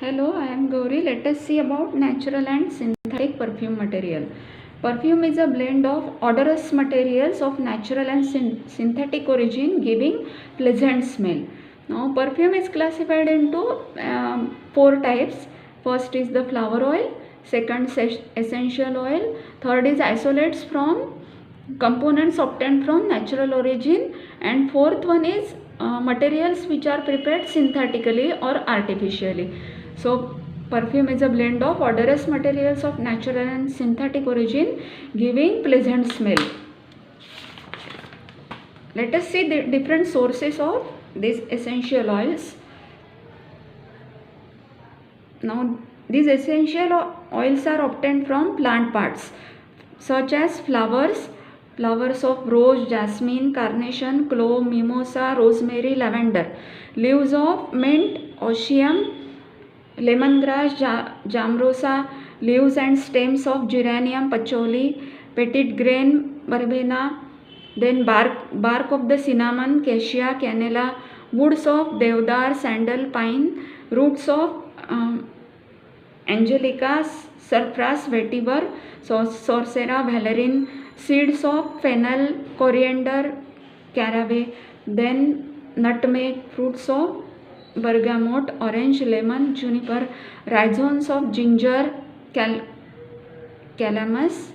Hello, I am Gauri. Let us see about natural and synthetic perfume material. Perfume is a blend of odorous materials of natural and synthetic origin, giving pleasant smell. Now, perfume is classified into four types. First is the flower oil, second essential oil, third is isolates from components obtained from natural origin, and fourth one is materials which are prepared synthetically or artificially. So perfume is a blend of odorous materials of natural and synthetic origin, giving pleasant smell. Let us see the different sources of these essential oils. Now these essential oils are obtained from plant parts such as flowers of rose, jasmine, carnation, clove, mimosa, rosemary, lavender, leaves of mint, ostium, lemongrass, jamrosa, leaves and stems of geranium, patchouli, petit grain, verbena, then bark of the cinnamon, cassia, cannella, woods of deodar, sandal, pine, roots of angelica, sassafras, vetiver, sorcera, valerian, seeds of fennel, coriander, caraway, then nutmeg, fruits of bergamot, orange, lemon, juniper, rhizomes of ginger, calamus,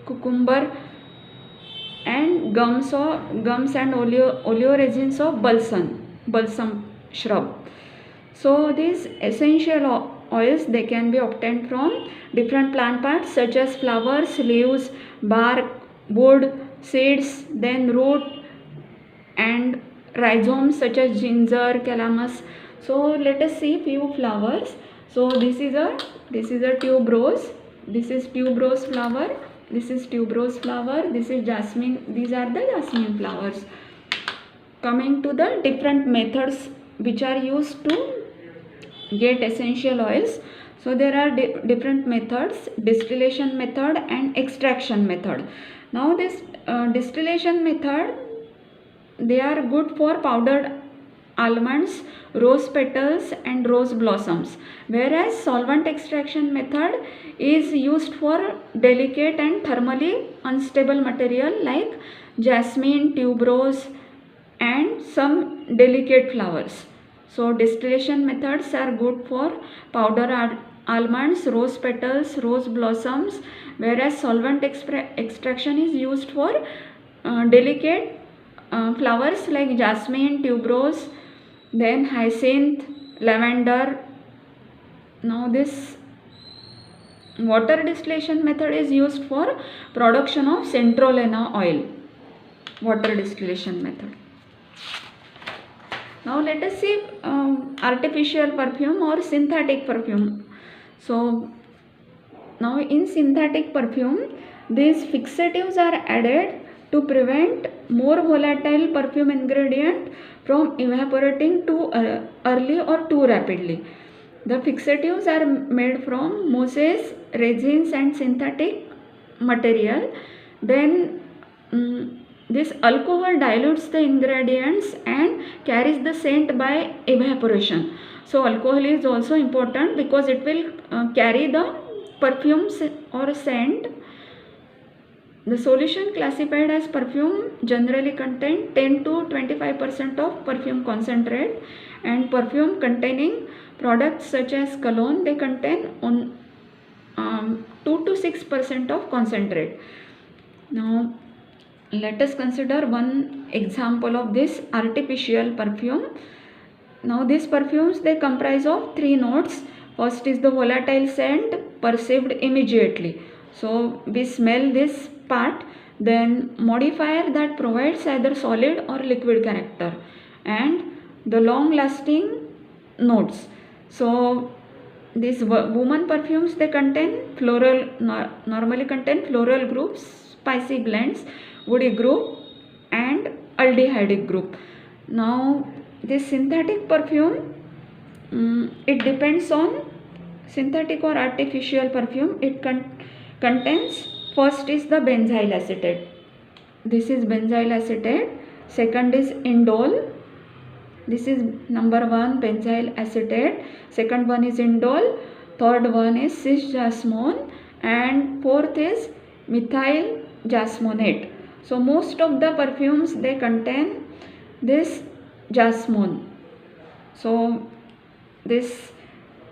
cucumber, and gums and oleoresins of balsam shrub. So these essential oils, they can be obtained from different plant parts such as flowers, leaves, bark, wood, seeds, then root and rhizomes such as ginger, calamus. So let us see few flowers. So this is a tuberose. This is tuberose flower. This is tuberose flower. This is jasmine. These are the jasmine flowers. Coming to the different methods which are used to get essential oils. So there are different methods: distillation method and extraction method. Now this distillation method, they are good for powdered almonds, rose petals and rose blossoms, whereas solvent extraction method is used for delicate and thermally unstable material like jasmine, tuberose and some delicate flowers. So distillation methods are good for powder almonds, rose petals, rose blossoms, whereas solvent extraction is used for delicate flowers like jasmine, tuberose, then hyacinth, lavender. Now this water distillation method is used for production of centrolena oil. Water distillation method. Now let us see artificial perfume or synthetic perfume. So now in synthetic perfume, these fixatives are added to prevent more volatile perfume ingredient from evaporating too early or too rapidly. The fixatives are made from mosses, resins and synthetic material. Then this alcohol dilutes the ingredients and carries the scent by evaporation. So alcohol is also important because it will carry the perfumes or scent. The solution classified as perfume generally contain 10 to 25% of perfume concentrate, and perfume containing products such as cologne, they contain 2 to 6% of concentrate. Now let us consider one example of this artificial perfume. Now these perfumes, they comprise of three notes. First is the volatile scent perceived immediately. So we smell this part. Then modifier that provides either solid or liquid character, and the long lasting notes. So these woman perfumes, they contain floral, normally contain floral groups, spicy blends, woody group and aldehydic group. Now this synthetic perfume, it depends on synthetic or artificial perfume. It contains, first is the benzyl acetate. This is benzyl acetate. Second is indole. This is number 1 benzyl acetate, second one is indole, third one is cis jasmone, and fourth is methyl jasmonate. So most of the perfumes, they contain this jasmone. So this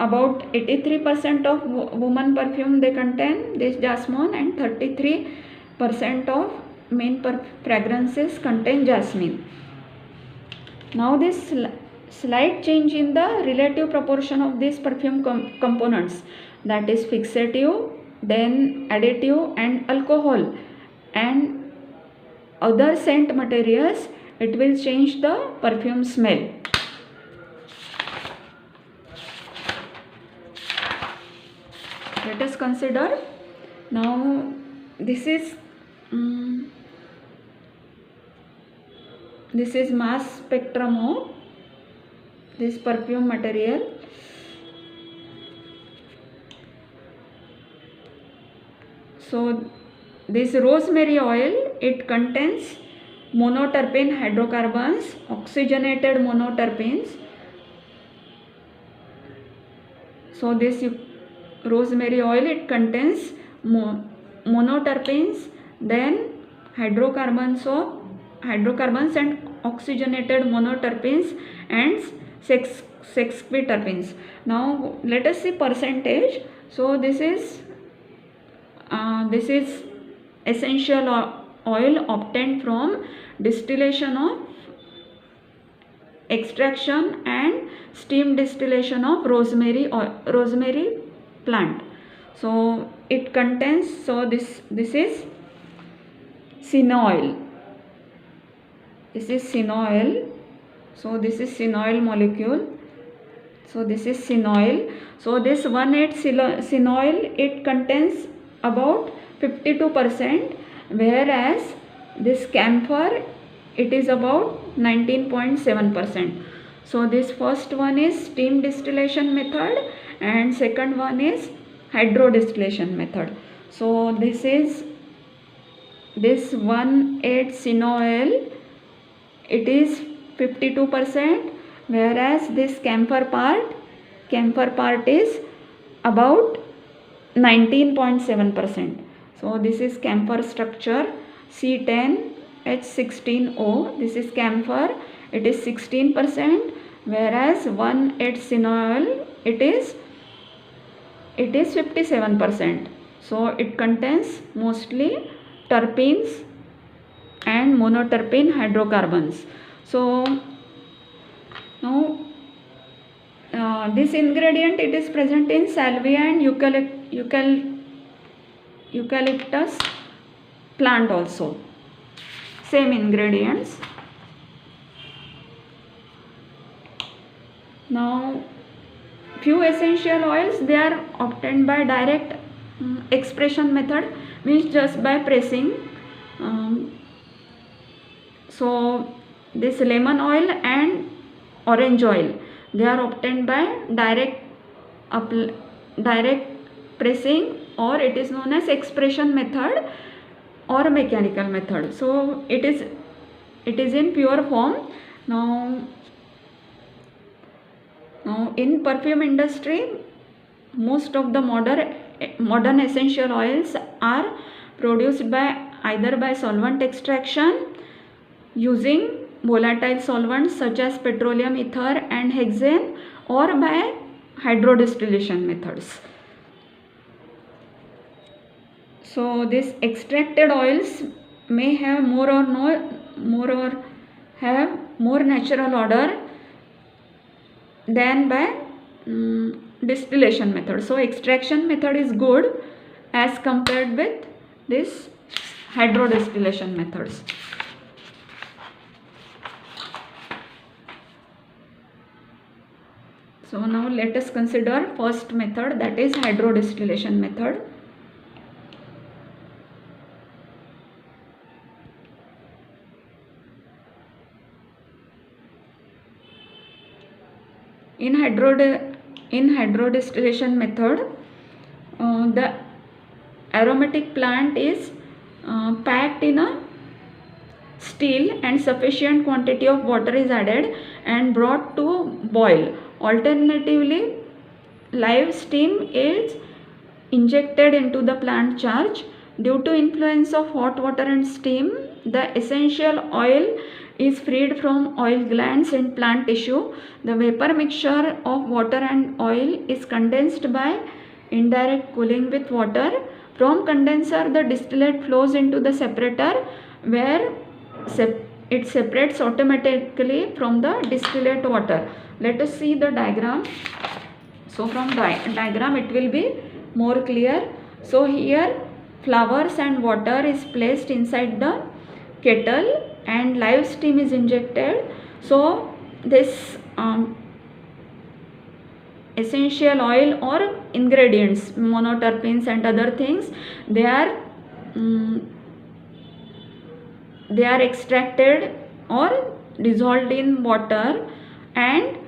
about 83% of woman perfume, they contain this jasmine, and 33% of men fragrances contain jasmine. Now this slight change in the relative proportion of these perfume components, that is fixative, then additive and alcohol and other scent materials, it will change the perfume smell. Let us consider now, this is mass spectrum of this perfume material. So this rosemary oil, it contains monoterpene hydrocarbons, oxygenated monoterpenes. So this rosemary oil, it contains monoterpenes, then hydrocarbons and oxygenated monoterpenes and sesquiterpenes. Now let us see percentage. So this is essential oil obtained from distillation of extraction and steam distillation of rosemary plant. So it contains, so this is cineoil. This is cineoil. So this is cineoil molecule. So this is cineoil. So this 1,8 cineoil, it contains about 52%, whereas this camphor, it is about 19.7%. So this first one is steam distillation method and second one is hydro distillation method. So this 1,8 cineoil, it is 52%, whereas this camphor part is about 19.7%. So this is camphor structure, C10H16O. This is camphor, it is 16%, whereas 1,8 cineoil, it is 57%. So it contains mostly terpenes and monoterpene hydrocarbons. So now this ingredient, it is present in salvia and eucalyptus plant also. Same ingredients. Now few essential oils, they are obtained by direct expression method, means just by pressing. So this lemon oil and orange oil, they are obtained by direct pressing, or it is known as expression method or mechanical method. So it is in pure form. Now in perfume industry, most of the modern essential oils are produced by either by solvent extraction using volatile solvents such as petroleum ether and hexane, or by hydrodistillation methods. So these extracted oils may have more natural odor than by distillation method. So extraction method is good as compared with this hydrodistillation methods. So now let us consider first method, that is hydrodistillation method. In hydrodistillation method, the aromatic plant is packed in a still and sufficient quantity of water is added and brought to boil. Alternatively, live steam is injected into the plant charge. Due to influence of hot water and steam, the essential oil is freed from oil glands in plant tissue. The vapor mixture of water and oil is condensed by indirect cooling with water. From condenser, the distillate flows into the separator where it separates automatically from the distillate water. Let us see the diagram. So from diagram it will be more clear. So here flowers and water is placed inside the kettle and live steam is injected. So this essential oil or ingredients, monoterpenes and other things, they are extracted or dissolved in water, and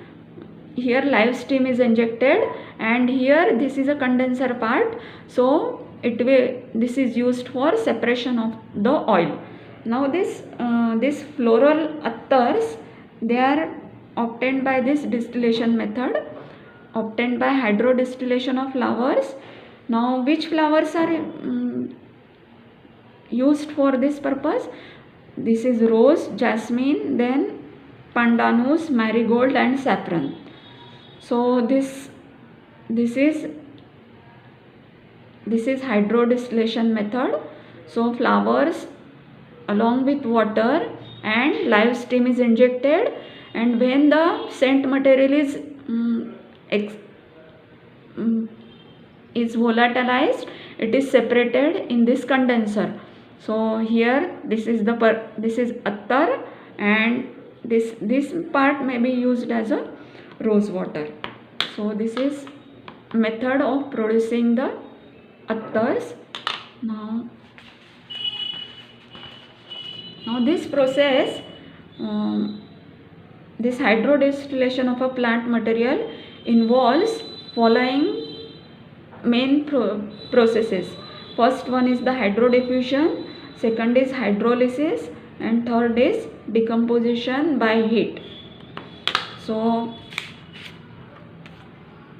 here live steam is injected, and here this is a condenser part. So this is used for separation of the oil. Now this floral attars, they are obtained by this distillation method, obtained by hydrodistillation of flowers. Now which flowers are used for this purpose? This is rose, jasmine, then pandanus, marigold and saffron. So this is hydrodistillation method. So flowers along with water and live steam is injected, and when the scent material is volatilized, it is separated in this condenser. So here this is attar, and this part may be used as a rose water. So this is method of producing the attars. Now this process, this hydrodistillation of a plant material involves following main processes. First one is the hydrodiffusion, second is hydrolysis, and third is decomposition by heat. So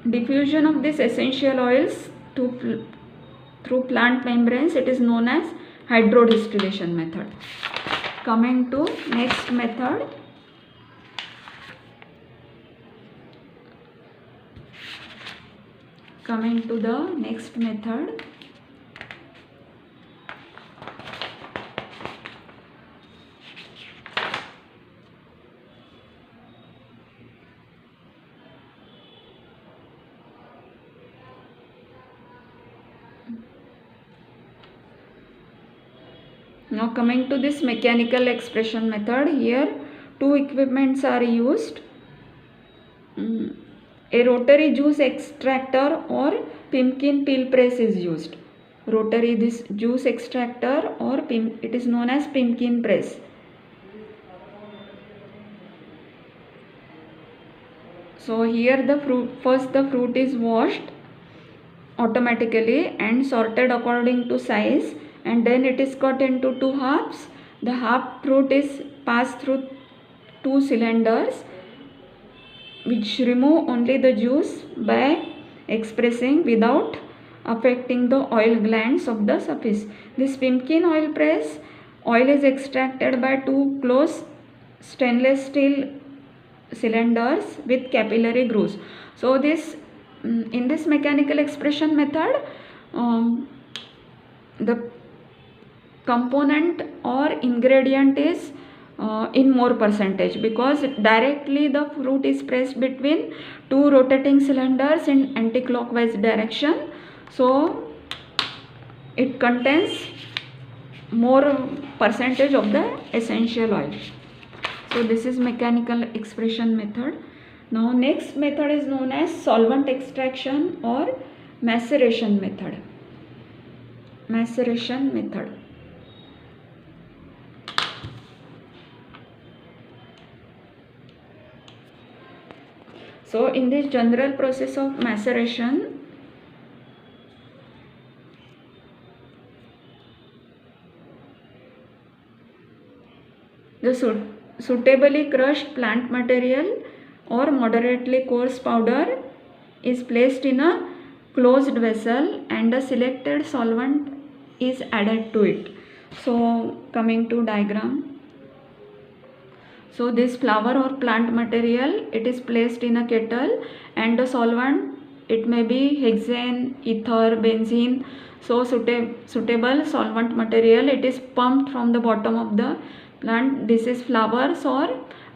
diffusion of these essential oils through plant membranes, it is known as hydrodistillation method. Coming to next method, Now coming to this mechanical expression method, here two equipments are used. A rotary juice extractor or pumpkin peel press is used. This juice extractor, or it is known as pumpkin press. So here the fruit is washed automatically and sorted according to size, and then it is cut into two halves. The half fruit is passed through two cylinders which remove only the juice by expressing without affecting the oil glands of the surface. This pumpkin oil press, oil is extracted by two closed stainless steel cylinders with capillary grooves. So in this mechanical expression method, the component or ingredient is in more percentage, because directly the fruit is pressed between two rotating cylinders in anti-clockwise direction. So it contains more percentage of the essential oil. So this is mechanical expression method. Now next method is known as solvent extraction or maceration method. So in this general process of maceration, The suitably crushed plant material or moderately coarse powder is placed in a closed vessel and a selected solvent is added to it. So coming to diagram. So this flower or plant material, it is placed in a kettle and the solvent, it may be hexane, ether, benzene. So suitable solvent material, it is pumped from the bottom of the plant. This is flowers or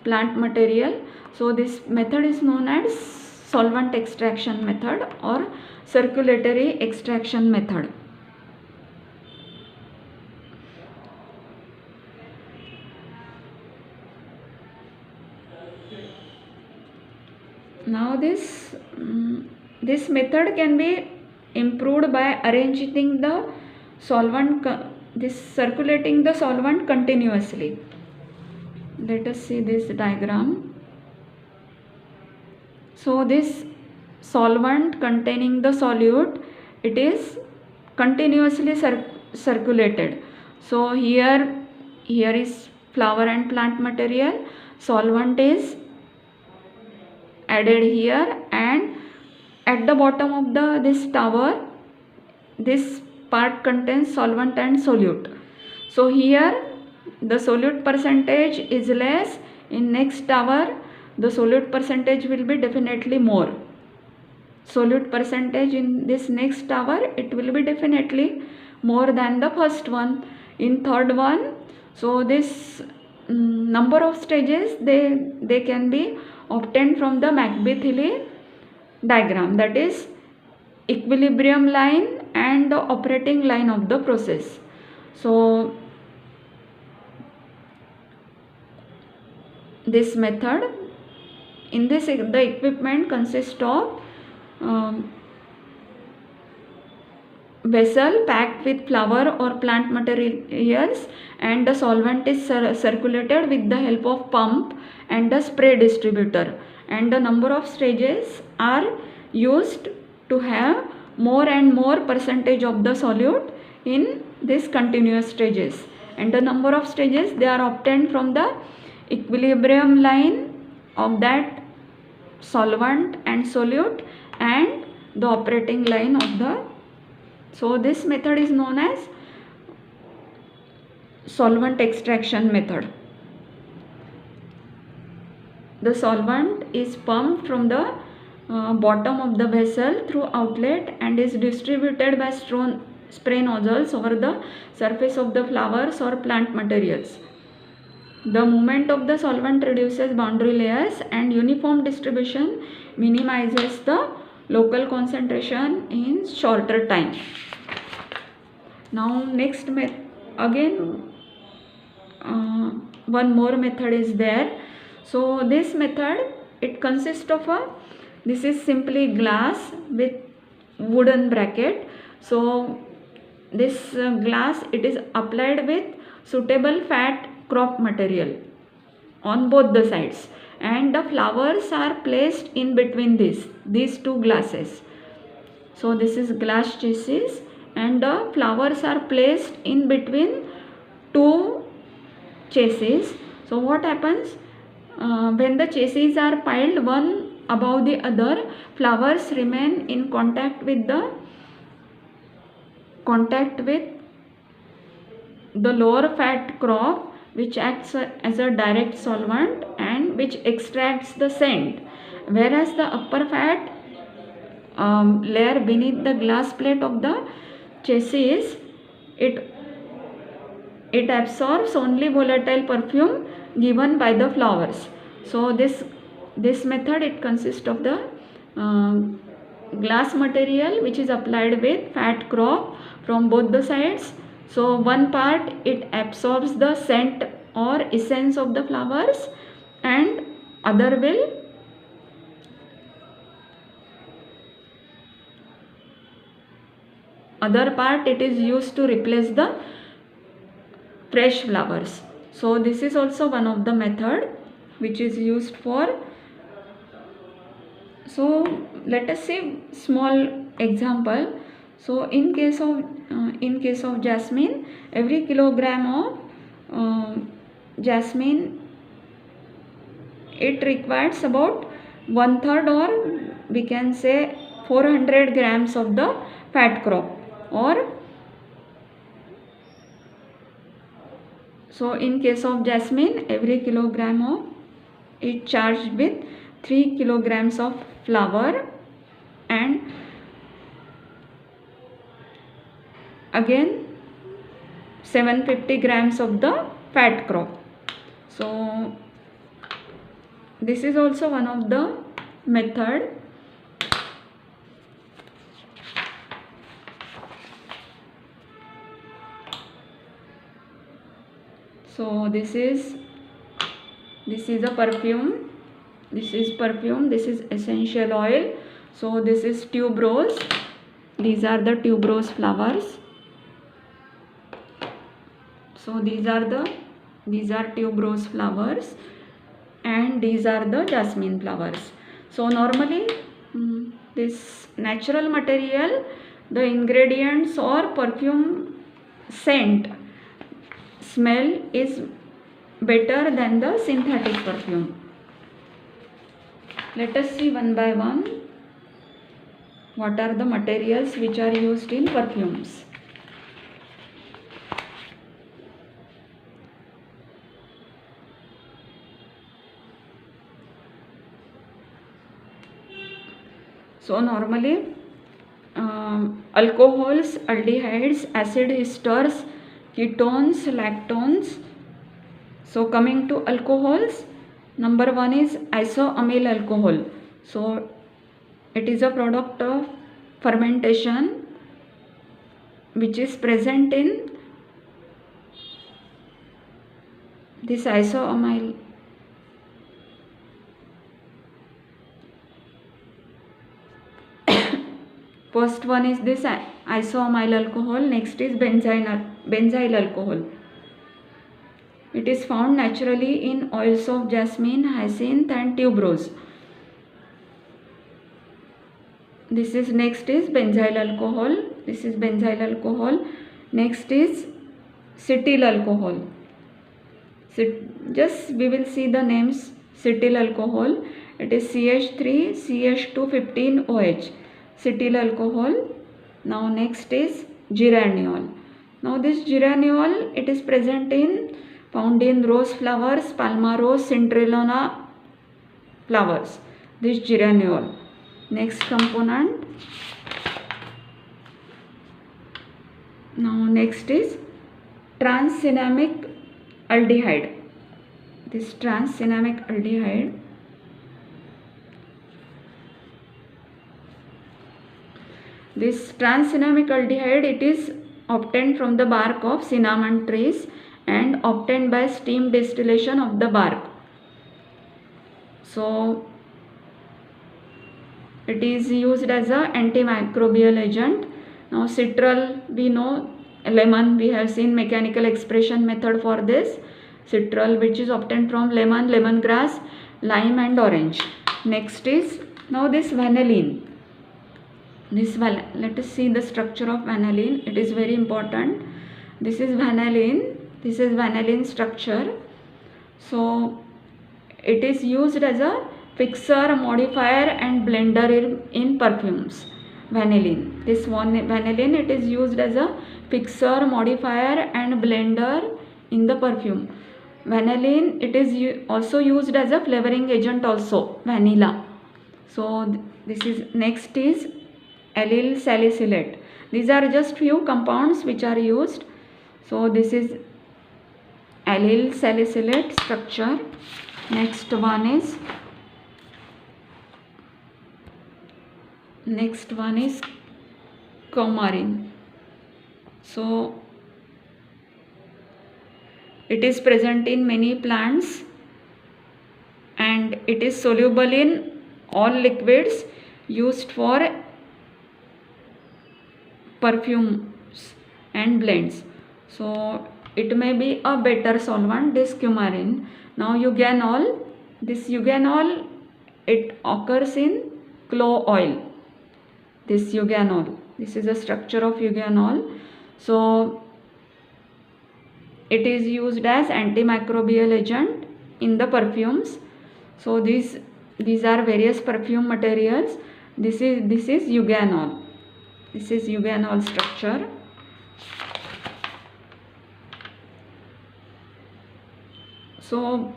plant material. So this method is known as solvent extraction method or circulatory extraction method. Now this method can be improved by arranging the solvent, circulating the solvent continuously. Let us see this diagram. So this solvent containing the solute, it is continuously circulated. So here is flower and plant material, solvent is added here, and at the bottom of this tower, this part contains solvent and solute. So here the solute percentage is less. In next tower the solute percentage will be definitely more. Solute percentage in this next tower, it will be definitely more than the first one. In third one, so this number of stages, they can be obtained from the McBeath-Hilley diagram, that is equilibrium line and the operating line of the process. So this method, in this the equipment consists of vessel packed with flower or plant materials, and the solvent is circulated with the help of pump and a spray distributor, and the number of stages are used to have more and more percentage of the solute in this continuous stages, and the number of stages, they are obtained from the equilibrium line of that solvent and solute and the operating line of the. So this method is known as solvent extraction method. The solvent is pumped from the bottom of the vessel through outlet and is distributed by spray nozzles over the surface of the flowers or plant materials. The movement of the solvent reduces boundary layers, and uniform distribution minimizes the local concentration in shorter time. Now next again one more method is there. So this method, it consists of this is simply glass with wooden bracket. So this glass, it is applied with suitable fat crop material on both the sides, and the flowers are placed in between these two glasses. So this is glass chassis and the flowers are placed in between two chassis. So what happens when the chassis are piled one above the other, flowers remain in contact with the lower fat crop, which acts as a direct solvent and which extracts the scent, whereas the upper fat layer beneath the glass plate of the chassis, it absorbs only volatile perfume given by the flowers. So this method, it consists of the glass material which is applied with fat crop from both the sides. So one part, it absorbs the scent or essence of the flowers, and other part, it is used to replace the fresh flowers. So this is also one of the method which is used for. So let us see small example. So in case of jasmine, every kilogram of jasmine, it requires about 1/3 or we can say 400 grams of the fat crop, or so in case of jasmine, every kilogram of it charged with 3 kilograms of flour and again 750 grams of the fat crop. So this is also one of the method. So this is a perfume, this is perfume, this is essential oil. So this is tuberose, these are the tuberose flowers. So these are tuberose flowers and these are the jasmine flowers. So normally this natural material, the ingredients or perfume scent smell is better than the synthetic perfume. Let us see one by one what are the materials which are used in perfumes. So normally alcohols, aldehydes, acid esters, ketones, lactones. So coming to alcohols, number one is isoamyl alcohol. So it is a product of fermentation which is present in this isoamyl. First one is this isoamyl alcohol, next is benzyl alcohol. It is found naturally in oils of jasmine, hyacinth and tuberose. This is next is benzyl alcohol. This is benzyl alcohol. Next is cetyl alcohol. Just we will see the names. Cetyl alcohol. It is CH3 CH215OH. Cetyl alcohol. Now next is geraniol. Now this geraniol, it is found in rose flowers, palma rose, cinderella flowers. This geraniol. Next component. Now next is trans-cinnamic aldehyde. This trans-cinnamic aldehyde. This trans-cinnamic aldehyde, it is obtained from the bark of cinnamon trees and obtained by steam distillation of the bark. So it is used as a antimicrobial agent. Now citral, we know, lemon, we have seen mechanical expression method for this. Citral, which is obtained from lemon, lemongrass, lime and orange. Next is now this vanillin. Let us see the structure of vanillin. It is very important. This is vanillin. This is vanillin structure. So it is used as a fixer, modifier and blender in perfumes. Vanillin. This one vanillin, it is used as a fixer, modifier and blender in the perfume. Vanillin, it is also used as a flavoring agent also, vanilla. So this is next is allyl salicylate. These are just few compounds which are used. So this is allyl salicylate structure. Next one is coumarin. So it is present in many plants and it is soluble in all liquids used for perfumes and blends. So it may be a better solvent, this coumarin. Now eugenol, this eugenol, it occurs in clove oil. This eugenol, this is a structure of eugenol. So it is used as antimicrobial agent in the perfumes. So these are various perfume materials. This is eugenol. This is eugenol structure. So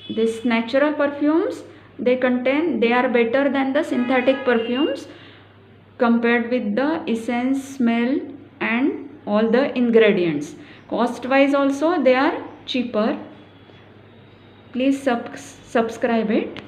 these natural perfumes, they are better than the synthetic perfumes compared with the essence, smell and all the ingredients. Cost wise also they are cheaper. Please subscribe it.